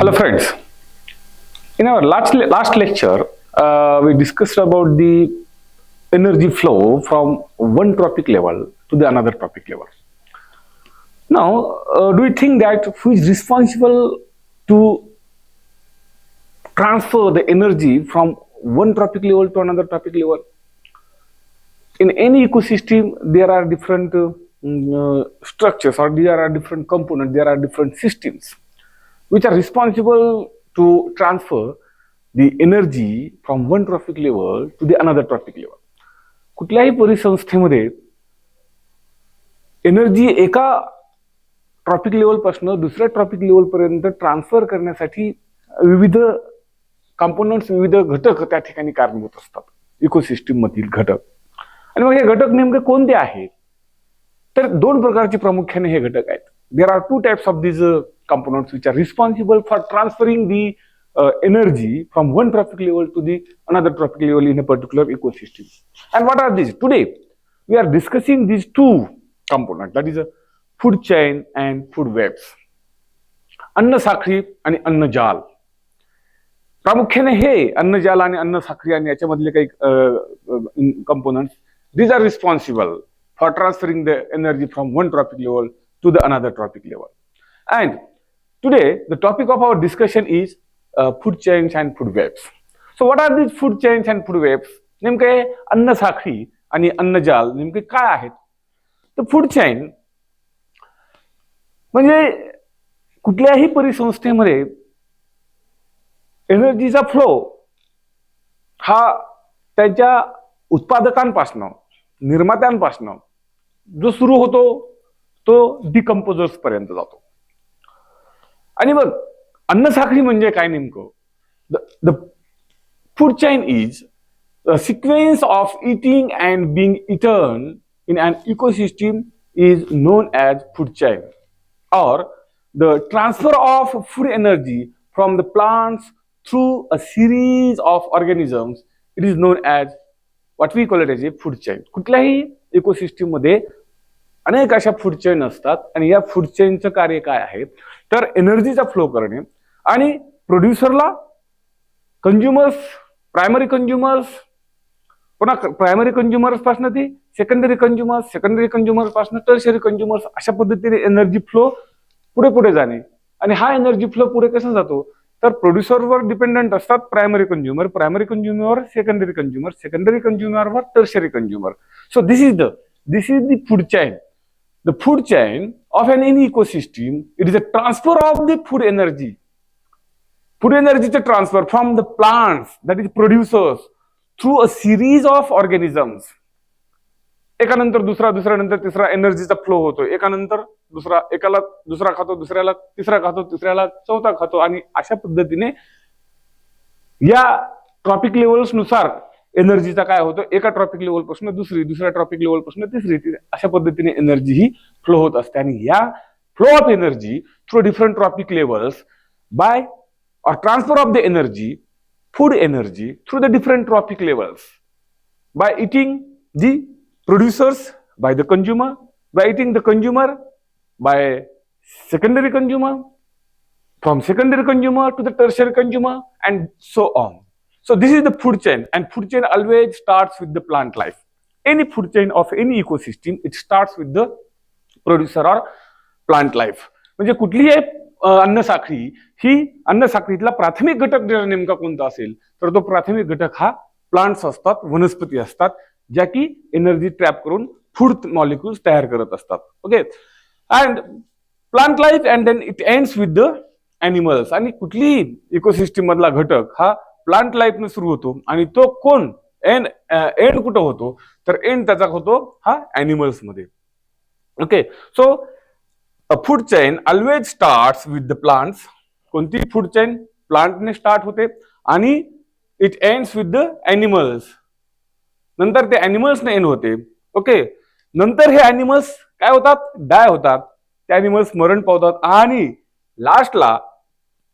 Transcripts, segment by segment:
Hello friends, in our last lecture we discussed about the energy flow from one trophic level to the another trophic level. Now do you think that who is responsible to transfer the energy from one trophic level to another trophic level? In any ecosystem there are different structures, or there are different components, there are different systems which are responsible to transfer the energy from one trophic level to the another trophic level. कुठल्याही परिसंस्थेमध्ये energy एका trophic level पासून दुसऱ्या trophic level पर्यंत transfer करण्यासाठी विविध components, विविध घटक त्या ठिकाणी कारणीभूत असतात, इकोसिस्टम मधील घटक. आणि मग हे घटक नेमके कोणते आहेत? तर दोन प्रकारचे प्रामुख्याने हे घटक आहेत. There are two types of these components which are responsible for transferring the energy from one trophic level to the another trophic level in a particular ecosystem. And what are these? Today we are discussing these two components, that is a food chain and food webs. अन्न साखळी आणि अन्न जाल. प्रामुख्याने हे अन्न जाल आणि अन्न साखळी आणि याच्यामधले काही components, these are responsible for transferring the energy from one trophic level to the another trophic level. And today the topic of our discussion is food chains and food webs. So what are these food chains and food webs? नेमके अन्न साखळी आणि अन्न जाल नेमके काय आहेत? तर फूड चेन म्हणजे कुठल्याही परिसंस्थेमध्ये एनर्जीचा फ्लो हा त्याच्या उत्पादकांपासून, निर्मात्यांपासून जो सुरू होतो तो डिकम्पोजर्स पर्यंत जातो. आणि मग अन्न साखळी म्हणजे काय नेमकं? The food chain is a sequence of eating and being eaten in an ecosystem is known as food chain, or the transfer of food energy from the plants through a series of organisms, it is known as what we call it as a food chain. कुठल्याही ecosystem मध्ये अनेक अशा food chain असतात आणि या food चेनचं कार्य काय आहे तर एनर्जीचा फ्लो करणे आणि प्रोड्युसरला कंझ्युमर्स, प्रायमरी कंझ्युमर्स, पुन्हा प्रायमरी कंझ्युमर्स पासून ती सेकंडरी कंझ्युमर्स, सेकंडरी कंझ्युमर्स पासून टर्शरी कंझ्युमर्स, अशा पद्धतीने एनर्जी फ्लो पुढे पुढे जाणे. आणि हा एनर्जी फ्लो पुढे कसा जातो तर प्रोड्युसरवर डिपेंडंट असतात प्रायमरी कंझ्युमर, प्रायमरी कंझ्युमरवर सेकंडरी कंझ्युमर, सेकंडरी कंझ्युमरवर tertiary consumer. So this is the food chain. The food chain of any ecosystem, it is a transfer of the food energy. Food energy is a transfer from the plants, that is producers, through a series of organisms. एकानंतर दुसरा, दुसऱ्यानंतर तिसरा एनर्जीचा flow होतो. एकानंतर दुसरा, एकाला दुसरा खातो, दुसऱ्याला तिसरा खातो, तिसऱ्याला चौथा खातो. आणि अशा पद्धतीने या ट्रॉपिक लेवल्स नुसार एनर्जीचा काय होतो, एका ट्रॉपिक लेवल पासून दुसरी, दुसऱ्या ट्रॉपिक लेवल पासून तिसरी, अशा पद्धतीने एनर्जी ही फ्लो होत असते. आणि या flow of energy through different tropic levels by or transfer of the energy, food energy through the different trophic levels by eating the producers, by the consumer, by eating the consumer, by secondary consumer, from secondary consumer to the tertiary consumer, and so on. So this is the food chain, and food chain always starts with the plant life. Any food chain of any ecosystem, it starts with the producer or plant life. म्हणजे कुठलीही अन्न साखळी ही अन्न साखळीतला प्राथमिक घटक नेमका कोणता असेल तर तो प्राथमिक घटक हा प्लांट्स असतात, वनस्पती असतात, ज्या की एनर्जी ट्रॅप करून फूड मॉलिक्युल्स तयार करत असतात. Okay, and plant life and then it ends with the animals. आणि कुठलीही इकोसिस्टम मधला घटक हा प्लांट लाईफ ने सुरू होतो आणि तो कोण एंड कुठं होतो तर एंड त्याचा होतो हा एनिमल्स मध्ये. Okay, so a food chain always starts with the plants. कोणती फूड चेन प्लांटने स्टार्ट होते आणि it ends with the animals. नंतर ते एनिमल्सने एंड होते. ओके, नंतर हे एनिमल्स काय होतात, डाय होतात. ते एनिमल्स मरण पावतात आणि लास्टला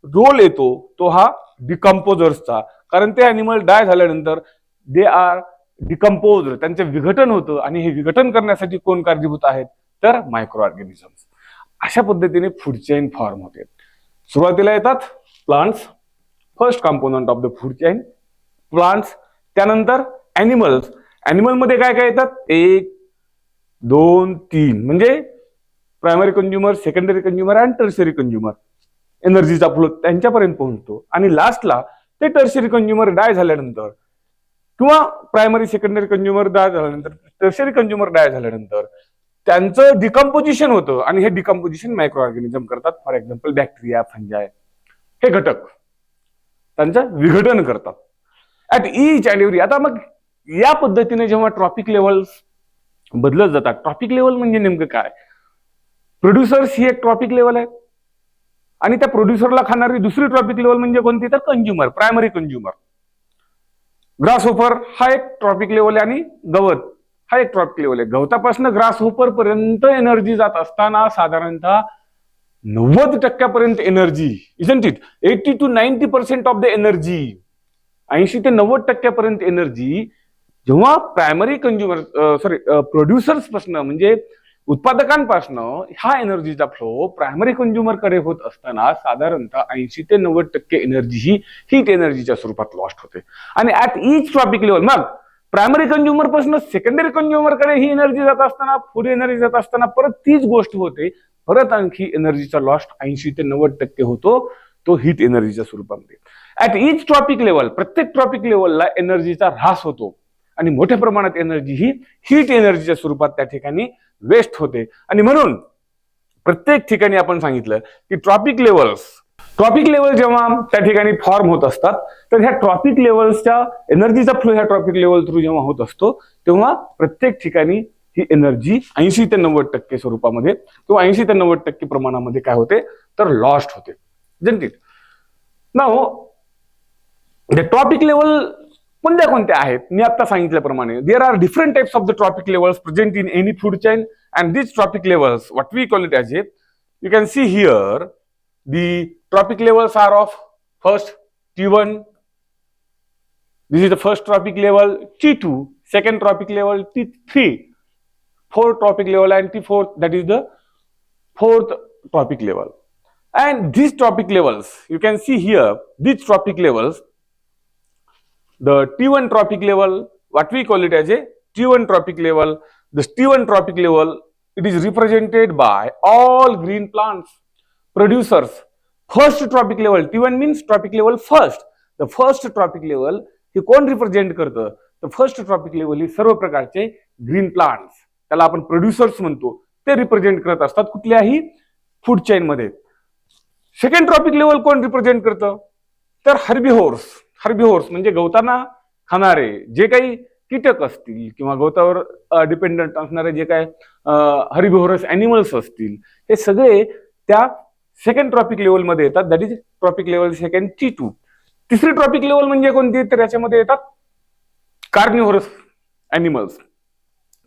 रोल येतो तो हा डिकम्पोजर्सचा. कारण ते एनिमल डाय झाल्यानंतर दे आर डिकम्पोज, त्यांचे विघटन होतं आणि हे विघटन करण्यासाठी कोण कारणीभूत आहेत तर मायक्रो ऑर्गॅनिझम्स. अशा पद्धतीने फूड चेन फॉर्म होते. सुरुवातीला येतात plants, first component of the food chain plants. त्यानंतर ॲनिमल्स. ॲनिमलमध्ये काय काय येतात? 1 2 3 म्हणजे प्रायमरी कंझ्युमर, सेकंडरी कंझ्युमर आणि टर्शरी कंझ्युमर. एनर्जीचा फ्लो त्यांच्यापर्यंत पोहोचतो. आणि लास्टला ते टर्शरी कंझ्युमर डाय झाल्यानंतर किंवा प्रायमरी सेकंडरी कंझ्युमर डाय झाल्यानंतर, टर्शरी कंझ्युमर डाय झाल्यानंतर त्यांचं डिकम्पोजिशन होतं आणि हे डिकम्पोजिशन मायक्रो ऑर्गॅनिझम करतात. फॉर एक्झाम्पल बॅक्टेरिया, फंजाय हे घटक त्यांचं विघटन करतात ऍट इच अँड एव्हरी. आता मग या पद्धतीने जेव्हा ट्रॉपिक लेवल्स बदलत जातात, ट्रॉपिक लेवल म्हणजे नेमकं काय? प्रोड्युसर्स ही एक ट्रॉपिक लेवल आहे आणि त्या प्रोड्युसरला खाणारी दुसरी ट्रॉपिक लेवल म्हणजे कोणती? तर consumer, primary consumer. Grass hopper हा एक ट्रॉपिक लेवल आहे आणि गवत हा एक ट्रॉपिक लेवल आहे. गवतापासून ग्रास होपर पर्यंत एनर्जी जात असताना साधारणतः 90% energy, isn't it, 80 to 90% of the energy, 80 ते 90% एनर्जी जेव्हा प्रायमरी कंझ्युमर प्रोड्युसर्स पासून म्हणजे उत्पादकांपासून हा एनर्जीचा फ्लो प्रायमरी कंझ्युमर कडे होत असताना साधारणतः 80 ते 90% एनर्जी ही हीट एनर्जीच्या स्वरूपात लॉस्ट होते. आणि ऍट इच ट्रॉपिक लेवल मग प्रायमरी कंझ्युमर पासून सेकंडरी कंझ्युमर कडे ही एनर्जी जात असताना, फूड एनर्जी जात असताना परत तीच गोष्ट होते. परत आणखी एनर्जीचा लॉस्ट 80 ते 90% होतो, तो हीट एनर्जीच्या स्वरूपामध्ये. ऍट इच ट्रॉपिक लेवल, प्रत्येक ट्रॉपिक लेवलला एनर्जीचा ऱ्हास होतो आणि मोठ्या प्रमाणात एनर्जी ही हीट एनर्जीच्या स्वरूपात त्या ठिकाणी वेस्ट होते. आणि म्हणून प्रत्येक ठिकाणी आपण सांगितलं की ट्रॉपिक लेवल जेव्हा त्या ठिकाणी फॉर्म होत असतात तर ह्या ट्रॉपिक लेवल्सच्या एनर्जीचा फ्लो ह्या ट्रॉपिक लेवल थ्रू जेव्हा होत असतो तेव्हा प्रत्येक ठिकाणी ही एनर्जी 80 ते 90% स्वरूपामध्ये किंवा 80 ते 90% प्रमाणामध्ये काय होते तर लॉस्ट होते. Generate now the tropic level कोणत्या आहेत? मी आता सांगितल्याप्रमाणे there are different types of the tropic levels present in any food chain and this tropic levels what we call it as a, you can see here the tropic levels are of first T1, this is the first tropic level, T2 second tropic level, T3 fourth tropic level and T4 that is the fourth tropic level. And these tropic levels you can see here, these tropic levels, the T1 tropic level, what we call it as a T1 tropic level, this T1 tropic level it is represented by all green plants producers. First trophic level, T1 means tropic level first. The first trophic level हे कोण represent करतं? तर first trophic level ही सर्व प्रकारचे green plants, त्याला आपण producers म्हणतो, ते रिप्रेझेंट करत असतात कुठल्याही फूड चेन मध्ये. सेकंड ट्रॉपिक लेवल कोण रिप्रेझेंट करतं? तर हर्बिव्होर्स म्हणजे गवतांना खाणारे जे काही कीटक असतील किंवा गवतावर डिपेंडंट असणारे जे काही हर्बिव्होरस ॲनिमल्स असतील, हे सगळे त्या सेकंड ट्रॉपिक लेवल मध्ये येतात. That is tropic level second T2. तिसरी ट्रॉपिक लेवल म्हणजे कोणती? तर याच्यामध्ये येतात कार्निव्होरस ॲनिमल्स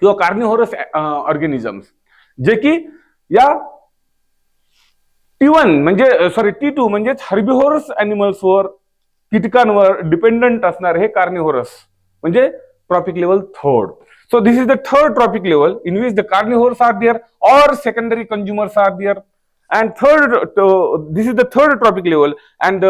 किंवा कार्निव्होरस ऑर्गॅनिझम्स, जे की या T1 म्हणजे T2 म्हणजे हर्बिव्होरस ॲनिमल्सवर, कीटकांवर डिपेंडंट असणारे हे कार्निव्होरस म्हणजे trophic level third. So this is the third tropic level in which the carnivores are there or secondary consumers are there. And this is the third tropic level, and the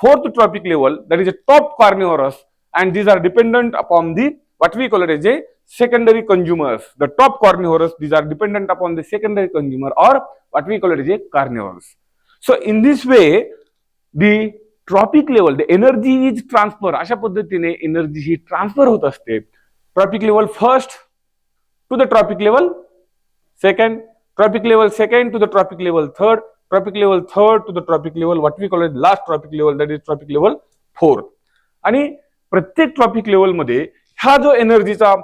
fourth tropic level that is a top carnivorous, and these are dependent upon the what we call it as a secondary consumers. The top carnivorous, these are dependent upon the secondary consumer or what we call it as a carnivores. So in this way the tropic level, the energy is transfer. अशा पद्धतीने energy ही transfer होत असते. Tropic level first to the tropic level second, tropic level second to the tropic level third, tropic level third to the tropic level what we call it last tropic level, that is tropic level fourth. आणि प्रत्येक trophic level मध्ये हा जो एनर्जीचा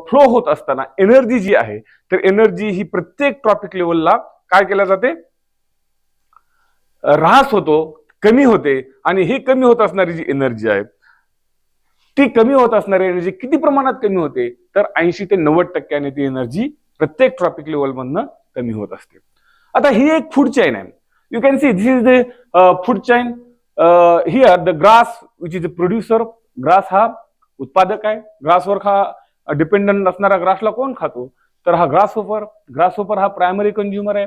flow होत असताना energy जी आहे तर energy ही प्रत्येक ट्रॉपिक लेवलला काय केल्या जाते? ऱ्हास होतो, कमी होते. आणि ही कमी होत असणारी जी एनर्जी आहे ती कमी होत असणारी एनर्जी किती प्रमाणात कमी होते? तर 80 ते 90% ती एनर्जी प्रत्येक ट्रॉपिक लेवल मधनं कमी होत असते. आता ही एक फूड चेन आहे. You can see this is the food chain. Here the grass which is the producer. Grass हा उत्पादक आहे. ग्रासवर हा डिपेंडंट असणारा ग्रासला कोण खातो? तर हा ग्रासहोपर हा प्रायमरी कंझ्युमर आहे.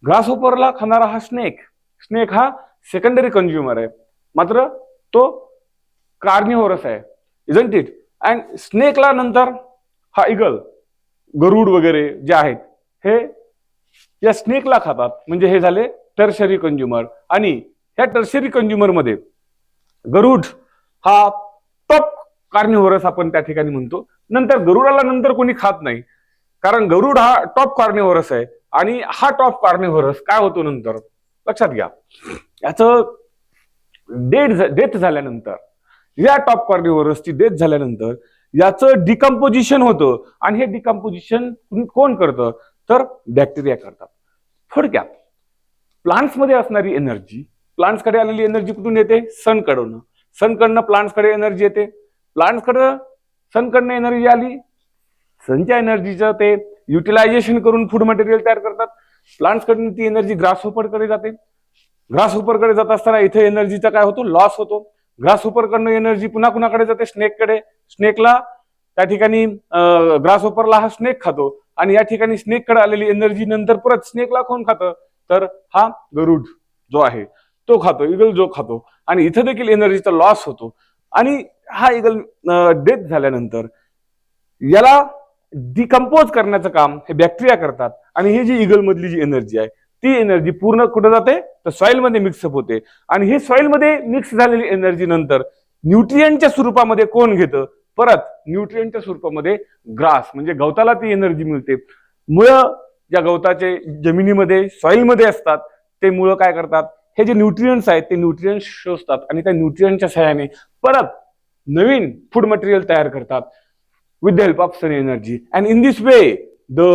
ग्रासहोपरला खाणारा हा स्नेक हा सेकंडरी कंझ्युमर आहे, मात्र तो कार्निव्होरस आहे, इजंट इट. अँड स्नेकला नंतर हा इगल, गरुड वगैरे जे आहेत हे या स्नेकला खातात, म्हणजे हे झाले टर्शरी कंझ्युमर. आणि ह्या टर्शरी कंझ्युमर मध्ये गरुड हा टॉप कार्निव्होरस आपण त्या ठिकाणी म्हणतो. नंतर गरुडाला नंतर कोणी खात नाही, कारण गरुड हा टॉप कार्निव्होरस आहे. आणि हा टॉप कार्निव्होरस काय होतो नंतर लक्षात घ्या, याचं डेथ झाल्यानंतर, या टॉप कार्निव्होरसची डेथ झाल्यानंतर याचं डिकम्पोजिशन होतं. आणि हे डिकम्पोजिशन कोण करतं, तर बॅक्टेरिया करतात. थोडक्यात प्लांट्समध्ये असणारी एनर्जी, प्लांट्सकडे आलेली एनर्जी कुठून येते, सनकडून. सनकडनं प्लांट्सकडे एनर्जी येते, प्लांट्सकडं सनकडनं एनर्जी आली, सनच्या एनर्जीचं ते युटिलायझेशन करून फूड मटेरियल तयार करतात. प्लांट्सकडनं ती एनर्जी ग्रासहोपरकडे जाते. ग्रासहोपरकडे जात असताना इथे एनर्जीचा काय होतो, लॉस होतो. ग्रासहोपरकडनं एनर्जी पुन्हा कुणाकडे जाते, स्नेककडे. स्नेकला त्या ठिकाणी ग्रासहोपरला हा स्नेक खातो, आणि या ठिकाणी स्नेककडे आलेली एनर्जी नंतर परत स्नेकला कोण खातं, तर हा गरुड जो आहे तो खातो, इगल जो खातो. आणि इथं देखील एनर्जीचा लॉस होतो. आणि हा इगल डेथ झाल्यानंतर याला डिकम्पोज करण्याचं काम हे बॅक्टेरिया करतात. आणि ही जी इगल मधली जी एनर्जी आहे ती एनर्जी पूर्ण कुठे जाते, तर सॉइल मध्ये मिक्सअप होते. आणि हे सॉइल मध्ये मिक्स झालेली एनर्जी नंतर न्यूट्रिएंटच्या स्वरूपामध्ये कोण घेतं, परत न्यूट्रिएंटच्या स्वरूपामध्ये ग्रास म्हणजे गवताला ती एनर्जी मिळते. मुळं ज्या गवताचे जमिनीमध्ये सॉइलमध्ये असतात ते मुळं काय करतात, हे जे न्यूट्रिएंट्स आहेत ते न्यूट्रिएंट्स शोषतात आणि त्या न्यूट्रिएंटच्या सहाय्याने परत नवीन फूड मटेरियल तयार करतात with the help of sun energy. And in this way the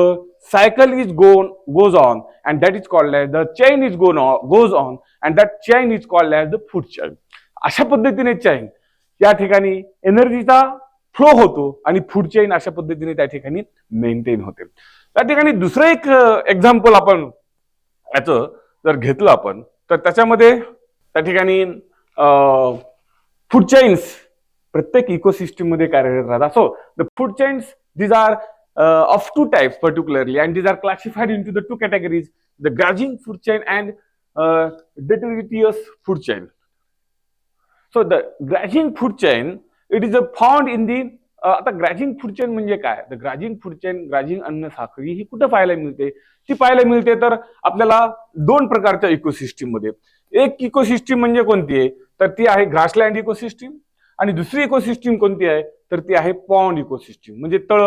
cycle is goes on, and that is called as the chain is goes on, and that chain is called as the food chain. अशा पद्धतीने चैन या ठिकाणी एनर्जीचा flow होतो आणि food chain अशा पद्धतीने त्या ठिकाणी मेंटेन होते. त्या ठिकाणी दुसरं एक एक्झाम्पल आपण याचं जर घेतलं आपण, तर त्याच्यामध्ये त्या ठिकाणी फूड चेन्स प्रत्येक इकोसिस्टम मध्ये कार्यरत राहतात. So the food chains these are of two types particularly, and these are classified into the two categories: the grazing food chain and detritus food chain. So the grazing food chain, it is found in the आता ग्रॅझिंग food chain म्हणजे काय, the ग्रॅझिंग food chain, ग्रॅझिंग अन्न साखळी ही कुठं पाहायला मिळते, ती पाहायला मिळते तर आपल्याला दोन प्रकारच्या इकोसिस्टीम मध्ये. एक इकोसिस्टीम म्हणजे कोणती आहे, तर ती आहे ग्रासलँड इकोसिस्टीम. आणि दुसरी इकोसिस्टीम कोणती आहे, तर ती आहे पॉन्ड इकोसिस्टीम म्हणजे तळ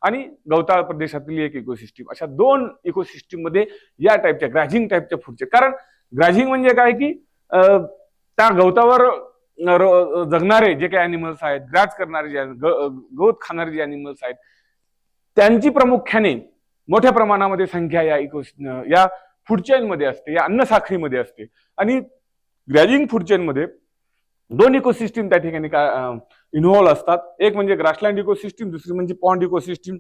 आणि गवताळ प्रदेशातील एक इकोसिस्टीम. अशा दोन इकोसिस्टीम मध्ये या टाईपच्या ग्रॅझिंग टाईपच्या फूडचे. कारण ग्रॅझिंग म्हणजे काय की त्या गवतावर जगणारे जे काही अॅनिमल्स आहेत, ग्रॅच करणारे जे गवत खाणारे जे अॅनिमल्स आहेत, त्यांची प्रामुख्याने मोठ्या प्रमाणामध्ये संख्या या फूड चेन मध्ये असते, या अन्न साखळीमध्ये असते. आणि ग्रॅझिंग फूड चेन मध्ये दोन इकोसिस्टीम त्या ठिकाणी इन्व्हॉल्व असतात. एक म्हणजे ग्रासलँड इकोसिस्टीम, दुसरी म्हणजे पॉन्ड इकोसिस्टीम.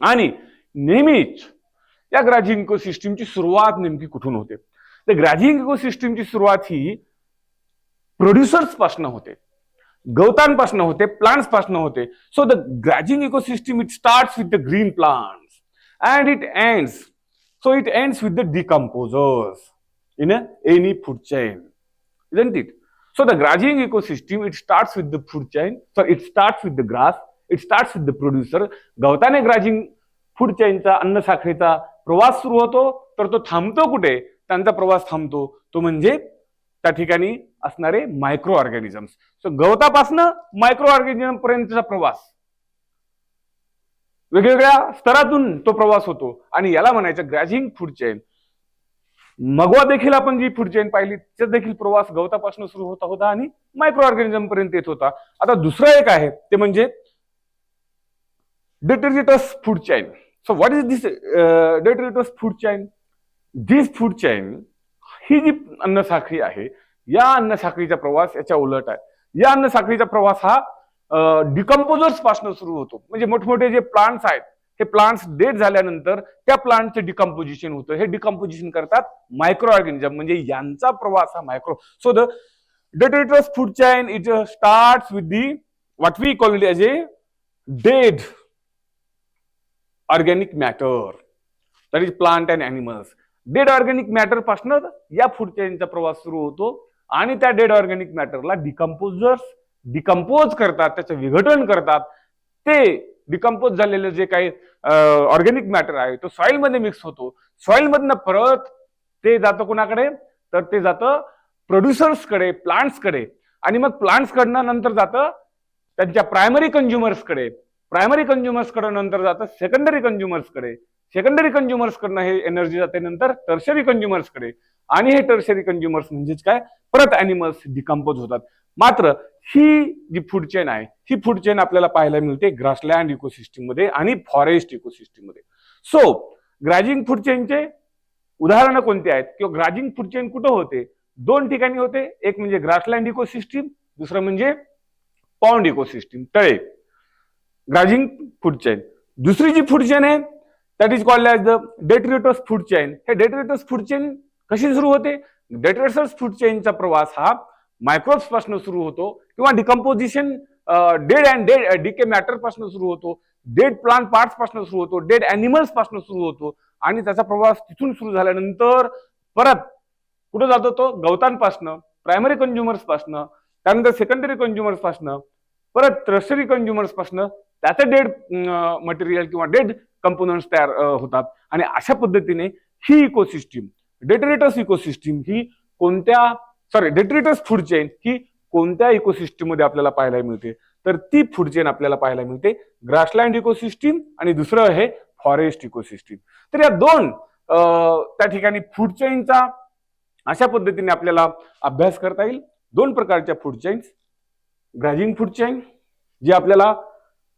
आणि नेहमीच या ग्रॅझिंग इकोसिस्टीमची सुरुवात नेमकी कुठून होते, तर ग्रॅझिंग इकोसिस्टीमची सुरुवात ही प्रोड्युसर्स पासून होते, गवतांपासून होते, प्लांट्स पासून होते. So the grazing ecosystem it starts with the green plants and it ends with the decomposers in any food chain, isn't it? So the grazing ecosystem, it starts with the food chain. So it starts with the grass, it starts with the producer. गवताने grazing food चेनचा, अन्न साखळीचा प्रवास सुरू होतो, तर तो थांबतो कुठे, त्यांचा प्रवास थांबतो तो म्हणजे त्या ठिकाणी असणारे मायक्रो ऑर्गॅनिझम्स. सो गवतापासून मायक्रो ऑर्गॅनिझम पर्यंतचा प्रवास, वेगवेगळ्या स्तरातून तो प्रवास होतो आणि याला म्हणायचं ग्रॅझिंग फूड चेन. मगवा देखील आपण जी फूड चेन पाहिली त्याचा देखील प्रवास गवतापासून सुरू होता आणि मायक्रो ऑर्गॅनिझम पर्यंत येत होता. आता दुसरं एक आहे ते म्हणजे detritus food chain. So what is this detritus food chain? This food chain ही जी अन्न साखळी आहे, या अन्न साखळीचा प्रवास याच्या उलट आहे. या अन्न साखळीचा प्रवास हा डिकम्पोजर्स पासून सुरू होतो. म्हणजे मोठमोठे जे प्लांट्स आहेत, हे प्लांट्स डेड झाल्यानंतर त्या प्लांटचे डिकम्पोजिशन होतं. हे डिकम्पोजिशन करतात मायक्रो ऑर्गॅनिझम, म्हणजे यांचा प्रवास हा micro. So the detritus food chain it starts with the what we call it as a dead organic matter, that is plant and animals. Dead organic matter पासून या food चेनचा प्रवास सुरू होतो आणि त्या डेड ऑर्गॅनिक मॅटरला डिकम्पोज करतात, त्याचं विघटन करतात. ते डिकम्पोज झालेलं जे काही ऑर्गॅनिक मॅटर आहे तो सॉइल मध्ये मिक्स होतो. सॉइल मधनं परत ते जातं कुणाकडे, तर ते जातं प्रोड्युसर्सकडे, प्लांट्सकडे. आणि मग प्लांट्स कडनं नंतर जातं त्यांच्या प्रायमरी कंझ्युमर्सकडे. प्रायमरी कंझ्युमर्सकडे नंतर जातं सेकंडरी कंझ्युमर्सकडे. सेकंडरी कंझ्युमर्सकडनं हे एनर्जी जाते नंतर टर्शरी कंझ्युमर्सकडे. आणि हे टर्शरी कंझ्युमर्स म्हणजेच काय, परत अॅनिमल्स डिकम्पोज होतात. मात्र ही जी फूड चेन आहे, ही फूड चेन आपल्याला पाहायला मिळते ग्रासलँड इकोसिस्टीम मध्ये आणि फॉरेस्ट इकोसिस्टीम मध्ये. सो ग्राजिंग फूड चेनचे उदाहरणं कोणते आहेत किंवा ग्राजिंग फूड चेन कुठं होते? दोन ठिकाणी होते. एक म्हणजे ग्रासलँड इकोसिस्टीम, दुसरं म्हणजे पॉन्ड इकोसिस्टीम, तळे. ग्राजिंग फूड चेन. दुसरी जी फूड चेन आहे that is called as the detritus food chain. हे डेट्रिटस फूड चेन कशी सुरू होते? डेट्रिटस फूड चेनचा प्रवास हा मायक्रोब्स पासून सुरू होतो किंवा decomposition dead and decay matter पासून सुरू होतो, डेड प्लांट पार्ट्स पासून सुरू होतो, डेड अॅनिमल्स पासून सुरू होतो. आणि त्याचा प्रवास तिथून सुरू झाल्यानंतर परत कुठं जातो? तो गवतांपासनं, प्रायमरी कंझ्युमर्स पासनं, त्यानंतर सेकंडरी कंझ्युमर्स पासनं, परत टर्शरी कंझ्युमर्स पासनं त्याचं डेड मटेरियल किंवा डेड कंपोनंट्स तयार होतात. आणि अशा पद्धतीने ही इकोसिस्टीम, डेट्रिटस इकोसिस्टीम ही डेट्रिटस फूड चेन ही कोणत्या इकोसिस्टीम मध्ये आपल्याला पाहायला मिळते? तर ती फूड चेन आपल्याला पाहायला मिळते ग्रासलँड इकोसिस्टीम आणि दुसरं आहे फॉरेस्ट इकोसिस्टीम. तर या दोन त्या ठिकाणी फूड चेनचा अशा पद्धतीने आपल्याला अभ्यास करता येईल. दोन प्रकारच्या फूड चेन्स, ग्राजिंग फूड चेन जी आपल्याला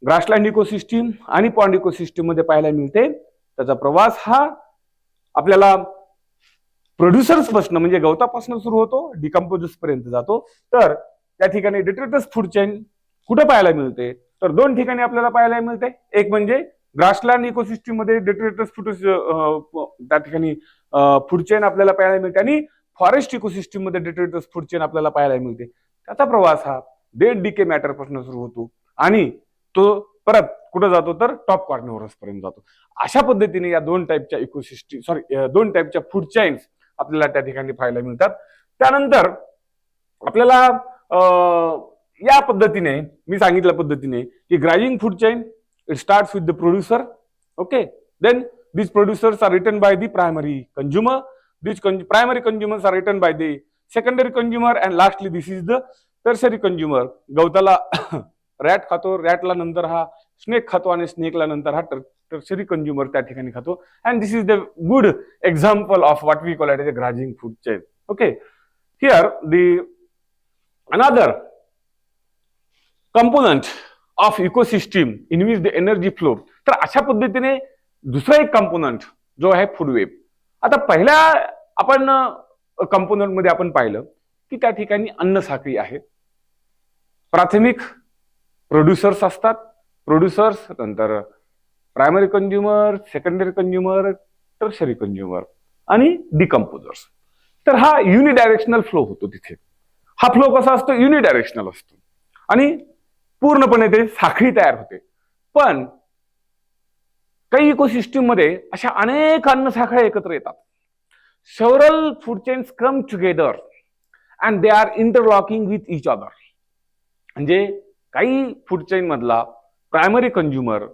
ग्रासलँड इकोसिस्टीम आणि पॉन्ड इकोसिस्टीम मध्ये पाहायला मिळते. त्याचा प्रवास हा आपल्याला प्रोड्युसर्स पासून म्हणजे गवतापासून सुरू होतो, डिकम्पोजर्स पर्यंत जातो. तर त्या ठिकाणी डेट्रिटस फूड चेन कुठे पाहायला मिळते? तर दोन ठिकाणी आपल्याला पाहायला मिळते. एक म्हणजे ग्रासलँड इकोसिस्टीम मध्ये डेट्रिटस फूड त्या ठिकाणी फूड चेन आपल्याला पाहायला मिळते आणि फॉरेस्ट इकोसिस्टीम मध्ये डेट्रिटस फूड चेन आपल्याला पाहायला मिळते. त्याचा प्रवास हा डेड डीके मॅटर पासून सुरू होतो आणि तो परत कुठं जातो? तर टॉप कॉर्निवरस पर्यंत जातो. अशा पद्धतीने या दोन टाईपच्या फूड चेन्स आपल्याला त्या ठिकाणी पाहायला मिळतात. त्यानंतर आपल्याला या पद्धतीने मी सांगितल्या पद्धतीने की grazing food chain it starts with the producer. Okay, then these producers are written by the primary consumer. These primary consumers are written by the secondary consumer and lastly this is the tertiary consumer. गवताला rat खातो, रॅटला नंतर हा snake खातो आणि स्नेकला नंतर हा tertiary consumer त्या ठिकाणी खातो. And this is the good example of what we call it as a grazing food chain. Okay, here the another component of ecosystem in which the energy flow. तर अशा पद्धतीने दुसरा एक कंपोनंट जो आहे फूड वेब. आता पहिल्या आपण कंपोनंट मध्ये आपण पाहिलं की त्या ठिकाणी अन्न साखळी आहे. प्राथमिक प्रोड्युसर्स असतात, प्रोड्युसर्स नंतर primary consumer, secondary consumer, tertiary consumer आणि डिकम्पोजर्स. तर हा युनिडायरेक्शनल फ्लो होतो तिथे. हा फ्लो कसा असतो? युनिडायरेक्शनल असतो आणि पूर्णपणे ते साखळी तयार होते. पण काही इकोसिस्टीम मध्ये अशा अनेक अन्न साखळ्या एकत्र येतात. Several food chains come together and they are interlocking with each other. म्हणजे काही फूड चेन मधला प्रायमरी कंझ्युमर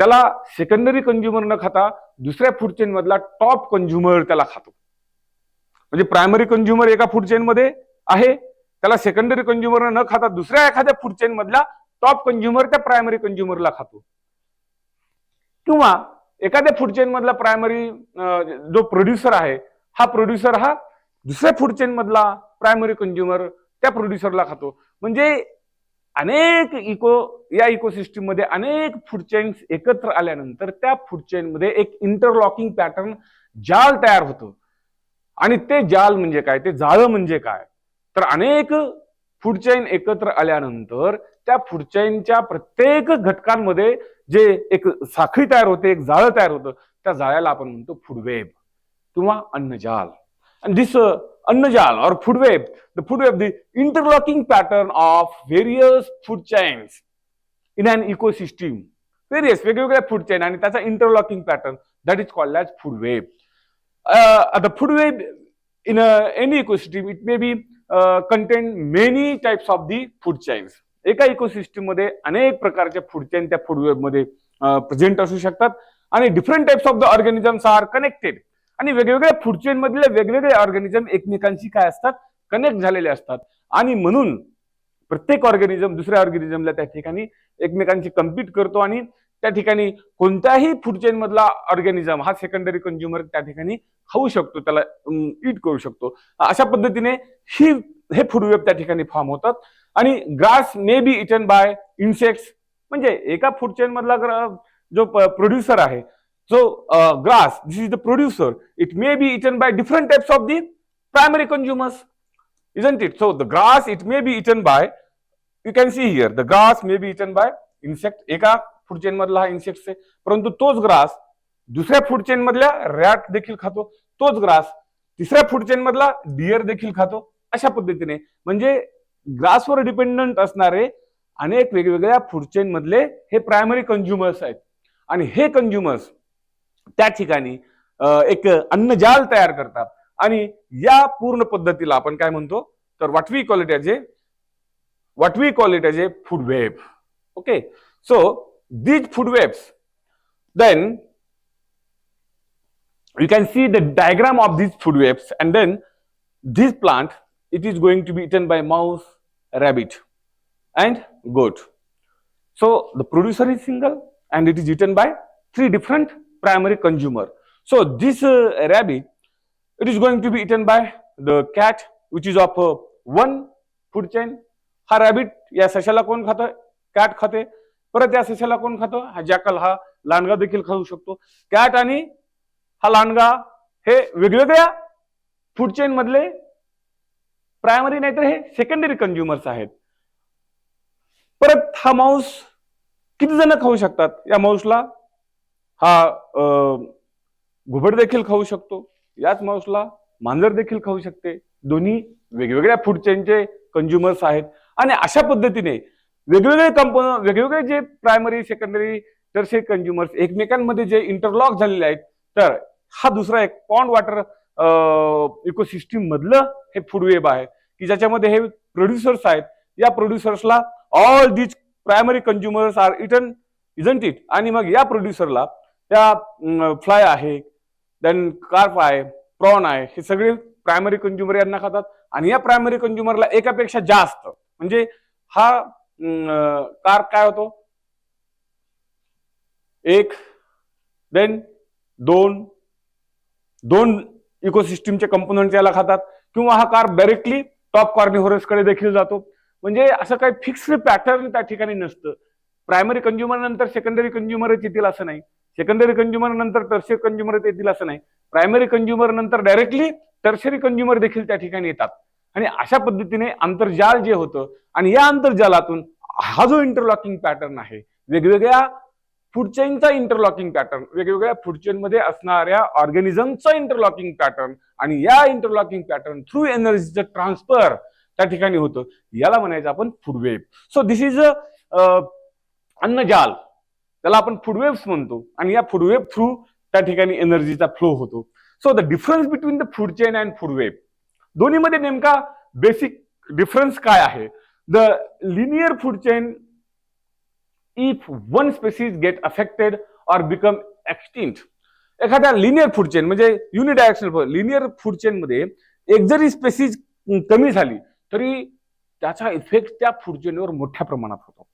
त्याला सेकंडरी कंझ्युमर न खाता दुसऱ्या फूड चेन मधला टॉप कंझ्युमर त्याला खातो. म्हणजे प्रायमरी कंझ्युमर एका फूड चेन मध्ये आहे, त्याला सेकंडरी कंझ्युमर न खाता दुसऱ्या एखाद्या फूड चेन मधला टॉप कंझ्युमर त्या प्रायमरी कंझ्युमरला खातो. किंवा एखाद्या फूड चेन मधला प्रायमरी जो प्रोड्युसर आहे हा प्रोड्युसर हा दुसऱ्या फूड चेन मधला प्रायमरी कंझ्युमर त्या प्रोड्युसरला खातो. म्हणजे अनेक या इकोसिस्टीम मध्ये अनेक फूड चेन्स एकत्र आल्यानंतर त्या फूड चेन मध्ये एक इंटरलॉकिंग पॅटर्न जाल तयार होतं. आणि ते जाल म्हणजे काय, ते जाळं म्हणजे काय, तर अनेक फूड चेन एकत्र आल्यानंतर त्या फूड चेनच्या प्रत्येक घटकांमध्ये जे एक साखळी तयार होते, एक जाळं तयार होतं, त्या जाळ्याला आपण म्हणतो फूड वेब किंवा अन्नजाल. आणि दिस अन्नजाल or food web, the interlocking pattern of various food chains in an ecosystem, वेगवेगळ्या फूड चेन आणि त्याचा interlocking pattern that is called as food web. The food web in any ecosystem, it may be contain many types of the food chains. एका ecosystem मध्ये अनेक प्रकारच्या food chain त्या food web मध्ये present असू शकतात आणि different types of the organisms are connected. आणि वेगवेगळ्या फूड चेन मधले वेगवेगळे ऑर्गॅनिझम एकमेकांशी काय असतात, कनेक्ट झालेले असतात. आणि म्हणून प्रत्येक ऑर्गॅनिझम दुसऱ्या ऑर्गॅनिझमला त्या ठिकाणी एकमेकांशी कम्पीट करतो आणि त्या ठिकाणी कोणत्याही फूड चेन मधला ऑर्गॅनिझम हा सेकंडरी कंझ्युमर त्या ठिकाणी खाऊ शकतो, त्याला ईट करू शकतो. अशा पद्धतीने हे फूड वेब त्या ठिकाणी फॉर्म होतात. आणि grass may be eaten by insects, म्हणजे एका फूड चेन मधला जो प्रोड्युसर आहे, जो grass, this is the producer, it may be eaten by different types of the primary consumers, isn't it? So the grass, it may be eaten by, you can see here, the grass may be eaten by insect. एका food chain मधला हा insect आहे, परंतु तोच grass दुसऱ्या food chain मधल्या rat देखील खातो, तोच ग्रास तिसऱ्या फूड चेन मधला डिअर देखील खातो. अशा पद्धतीने म्हणजे ग्रासवर डिपेंडंट असणारे अनेक वेगवेगळ्या फूड चेन मधले हे प्रायमरी कंझ्युमर्स आहेत. आणि हे कंझ्युमर्स त्या ठिकाणी एक अन्नजाल तयार करतात. आणि या पूर्ण पद्धतीला आपण काय म्हणतो तर what we call it as a food web. Okay, so these food webs, then you can see the diagram of these food webs, and then this plant, it is going to be eaten by mouse, rabbit and goat. So the producer is single and it is eaten by three different primary consumer. So this rabbit, it is going to be eaten by the cat, which is of one food chain. हा rabbit या सशाला कोण खातो, cat खाते. परत या सशाला कोण खातो, हा जॅकल, हा लांडगा देखील खाऊ शकतो. कॅट आणि हा लांडगा हे वेगवेगळ्या फूड चेन मधले प्रायमरी नाहीतर हे सेकंडरी कंझ्युमर्स आहेत. परत हा माऊस किती जण खाऊ शकतात, या माऊसला हा घुबड देखील खाऊ शकतो, याच माऊसला मांजर देखील खाऊ शकते. दोन्ही वेगवेगळ्या फूड चेनचे कंझ्युमर्स आहेत. आणि अशा पद्धतीने वेगवेगळे जे प्रायमरी सेकंडरी टर्शियरी कंझ्युमर्स एकमेकांमध्ये जे इंटरलॉक झालेले आहेत, तर हा दुसरा एक पॉन्ड वॉटर इकोसिस्टीम मधलं हे फूड वेब आहे की ज्याच्यामध्ये हे प्रोड्युसर्स आहेत. या प्रोड्युसर्सला all these primary consumers are eaten, isn't it. आणि मग या प्रोड्युसरला त्या फ्लाय आहे, देन कार्प आहे, प्रॉन आहे, हे सगळे प्रायमरी कंझ्युमर यांना खातात. आणि या प्रायमरी कंझ्युमरला एकापेक्षा जास्त, म्हणजे हा कार्प काय होतो, एक, देन दोन इकोसिस्टीमचे कंपोनंट याला खातात. किंवा हा कार्प डायरेक्टली टॉप कॉर्निव्हरस कडे देखील जातो. म्हणजे असं काही फिक्स्ड पॅटर्न त्या ठिकाणी नसतं. प्रायमरी कंझ्युमर नंतर सेकंडरी कंझ्युमरच येतील असं नाही, सेकंडरी कंझ्युमर नंतर टर्शियरी कंझ्युमर येतील असं नाही, प्रायमरी कंझ्युमर नंतर डायरेक्टली टर्शियरी कंझ्युमर देखील त्या ठिकाणी येतात. आणि अशा पद्धतीने आंतरजाल जे होतं, आणि या आंतरजालातून हा जो इंटरलॉकिंग पॅटर्न आहे, वेगवेगळ्या फूड चेनचा इंटरलॉकिंग पॅटर्न, वेगवेगळ्या फूड चेन मध्ये असणाऱ्या ऑर्गॅनिझमचा इंटरलॉकिंग पॅटर्न, आणि या इंटरलॉकिंग पॅटर्न थ्रू एनर्जीचं ट्रान्सफर त्या ठिकाणी होतं, याला म्हणायचं आपण food web. So this is अन्नजाल, त्याला आपण फूड वेब्स म्हणतो. आणि या फूड वेब थ्रू त्या ठिकाणी एनर्जीचा फ्लो होतो. So the difference between the food chain and food web, दोन्हीमध्ये नेमका बेसिक डिफरन्स काय आहे. The linear food chain, if one species get affected or become extinct, एखाद्या लिनियर फूड चेन म्हणजे unidirectional linear food chain मध्ये एक जरी species कमी झाली तरी त्याचा इफेक्ट त्या फूड चेनवर मोठ्या प्रमाणात होतो.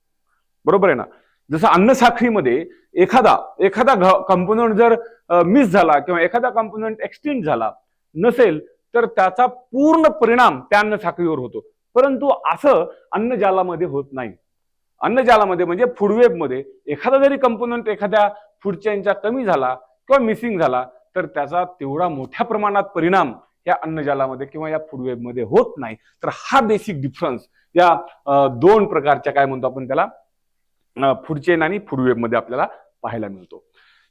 बरोबर आहे ना. जसं अन्न साखळीमध्ये एखादा कंपोनंट जर मिस झाला किंवा एखादा कंपोनंट एक्सटिंक्ट झाला नसेल तर त्याचा पूर्ण परिणाम त्या अन्न साखळीवर होतो. परंतु असं अन्नजालामध्ये होत नाही. अन्नजालामध्ये म्हणजे फूड वेब मध्ये एखादा जरी कंपोनंट एखाद्या फूड चेनचा कमी झाला किंवा मिसिंग झाला तर त्याचा तेवढा मोठ्या प्रमाणात परिणाम या अन्नजालामध्ये किंवा या फूड वेब मध्ये होत नाही. तर हा बेसिक डिफरन्स या दोन प्रकारच्या काय म्हणतो आपण त्याला फूड चेन आणि फूड वेब मध्ये आपल्याला पाहायला मिळतो.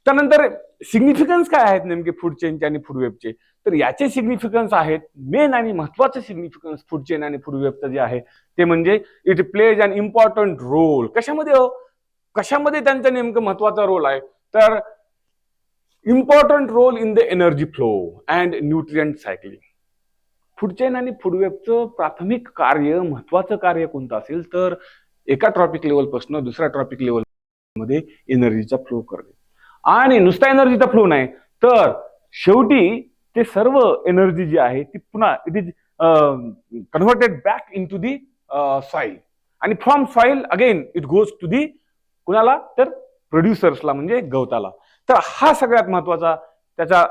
त्यानंतर सिग्निफिकन्स काय आहेत नेमके फूड चेनचे आणि फूड वेबचे, तर याचे सिग्निफिकन्स आहेत मेन आणि महत्वाचे सिग्निफिकन्स फूड चेन आणि फूड वेबचं जे आहे ते म्हणजे it plays an important role. कशामध्ये त्यांचा नेमकं महत्वाचा रोल आहे तर important role in the energy flow and nutrient cycling. Food chain आणि फूड वेबचं प्राथमिक कार्य, महत्वाचं कार्य कोणतं असेल तर एका ट्रॉपिक लेवलपासून दुसऱ्या ट्रॉपिक लेवल मध्ये एनर्जीचा फ्लो करणे. आणि नुसता एनर्जीचा फ्लो नाही तर शेवटी ते सर्व एनर्जी जी आहे ती पुन्हा it is converted back into the soil, आणि from soil again it goes to the कुणाला तर प्रोड्युसर्सला म्हणजे गवताला. तर हा सगळ्यात महत्वाचा त्याचा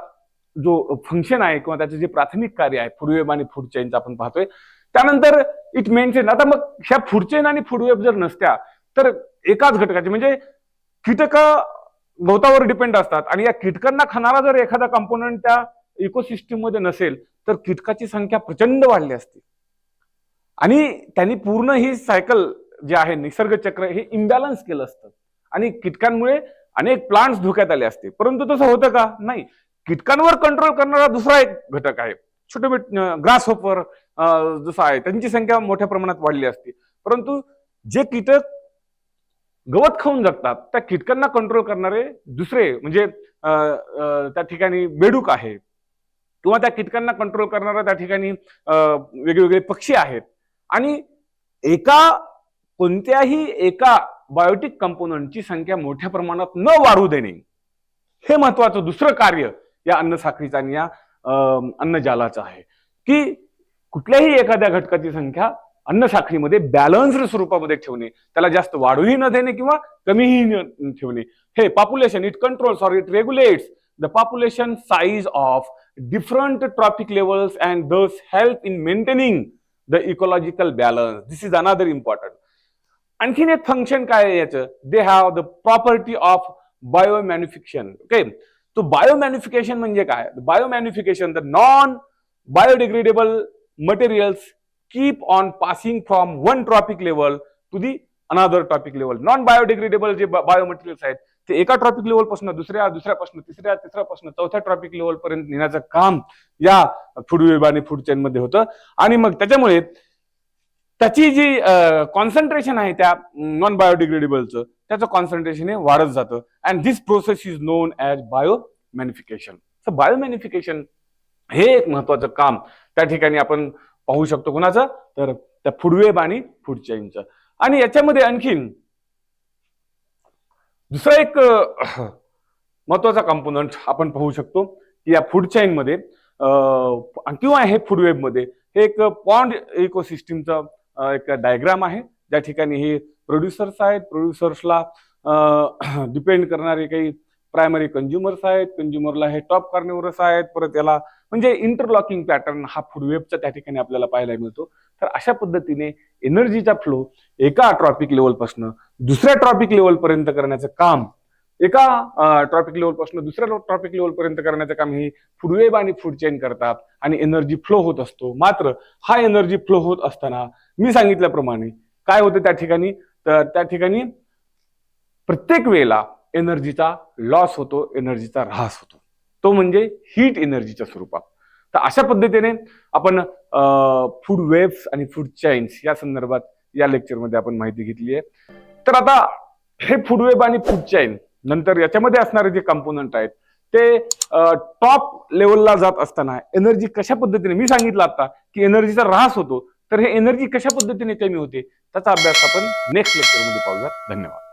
जो फंक्शन आहे किंवा त्याचे जे प्राथमिक कार्य आहे फूड वेब आणि फूड चेनचं आपण पाहतोय. त्यानंतर इट मेन्शन, आता मग ह्या फूड चेन आणि फूड वेब जर नसत्या तर एकाच घटकाचे म्हणजे कीटक गवतावर डिपेंड असतात, आणि या कीटकांना खाणारा जर एखादा कंपोनंट त्या इकोसिस्टीम मध्ये नसेल तर कीटकाची संख्या प्रचंड वाढली असते, आणि त्यांनी पूर्ण ही सायकल जे आहे निसर्ग चक्र हे इम्बॅलन्स केलं असतं, आणि कीटकांमुळे अनेक प्लांट्स धोक्यात आले असते. परंतु तसं होतं का? नाही. कीटकांवर कंट्रोल करणारा दुसरा एक घटक आहे, छोटे ग्रास होपर जसं आहे, त्यांची संख्या मोठ्या प्रमाणात वाढली असते. परंतु जे कीटक गवत खाऊन जगतात त्या कीटकांना कंट्रोल करणारे दुसरे म्हणजे त्या ठिकाणी बेडूक आहे, किंवा त्या कीटकांना कंट्रोल करणारा त्या ठिकाणी वेगवेगळे पक्षी आहेत. आणि कोणत्याही एका बायोटिक कंपोनंटची संख्या मोठ्या प्रमाणात न वाढू देणे हे महत्वाचं दुसरं कार्य या अन्न साखळीचं आणि या अन्नजालाचं आहे, की कुठल्याही एखाद्या घटकाची संख्या अन्न साखळीमध्ये बॅलन्स्ड स्वरूपामध्ये ठेवणे, त्याला जास्त वाढूही न देणे किंवा कमीही न ठेवणे. हे population it controls or it regulates the population size of different tropic levels and thus help in maintaining the ecological balance. This is another important. आणखीन एक फंक्शन काय आहे याचं? They have the property of biomanufacturing. Okay, तो biomagnification म्हणजे काय? Biomagnification the non biodegradable materials keep on passing from one trophic level to the another trophic level. Non biodegradable जे biomaterials आहेत ते एका ट्रॉपिक लेवल पासून दुसऱ्यापासून तिसऱ्यापासून चौथ्या ट्रॉपिक लेवल पर्यंत नेण्याचं काम या फूड वेब आणि फूड चेन मध्ये होतं. आणि मग त्याच्यामुळे त्याची जी कॉन्सन्ट्रेशन आहे त्या नॉन बायोडिग्रेडेबलचं त्याचं कॉन्सन्ट्रेशन हे वाढत जातं. And this process is known as biomagnification. So biomagnification हे एक महत्वाचं काम त्या ठिकाणी आपण पाहू शकतो. कुणाचं? तर त्या फूड वेब आणि फूड चेनचं. आणि याच्यामध्ये आणखीन दुसरा एक महत्वाचा कंपोनंट आपण पाहू शकतो की या फूड चेन मध्ये किंवा हे फूड वेब मध्ये हे एक पॉन्ड इकोसिस्टीमचा एक डायग्राम आहे, ज्या ठिकाणी हे प्रोड्युसर्स आहेत, प्रोड्युसर्सला डिपेंड करणारे काही प्रायमरी कंझ्युमर्स आहेत, कंझ्युमरला हे टॉप कार्निवरस आहेत, परत याला म्हणजे इंटरलॉकिंग पॅटर्न हा फूड वेबचा त्या ठिकाणी आपल्याला पाहायला मिळतो. तर अशा पद्धतीने एनर्जीचा फ्लो एका ट्रॉपिक लेवल पासून दुसऱ्या ट्रॉपिक लेवल पर्यंत करण्याचं काम, एका ट्रॉपिक लेवल पासून दुसऱ्या ट्रॉपिक लेवल पर्यंत करण्याचं काम हे फूड वेब आणि फूड चेन करतात, आणि एनर्जी फ्लो होत असतो. मात्र हा एनर्जी फ्लो होत असताना मी सांगितल्याप्रमाणे काय होतं त्या ठिकाणी? तर त्या ठिकाणी प्रत्येक वेळेला एनर्जीचा लॉस होतो, एनर्जीचा ऱ्हास होतो, तो म्हणजे हीट एनर्जीच्या स्वरूपात. तर अशा पद्धतीने आपण फूड वेब्स आणि फूड चेन्स या संदर्भात या लेक्चरमध्ये आपण माहिती घेतली आहे. तर आता हे फूड वेब आणि फूड चेन नंतर याच्यामध्ये असणारे जे कंपोनंट आहेत ते टॉप लेवलला जात असताना एनर्जी कशा पद्धतीने, मी सांगितलं आता की एनर्जीचा ऱ्हास होतो, तर हे एनर्जी कशा पद्धतीने कमी होते त्याचा अभ्यास आपण नेक्स्ट लेक्चरमध्ये पाहूया. धन्यवाद.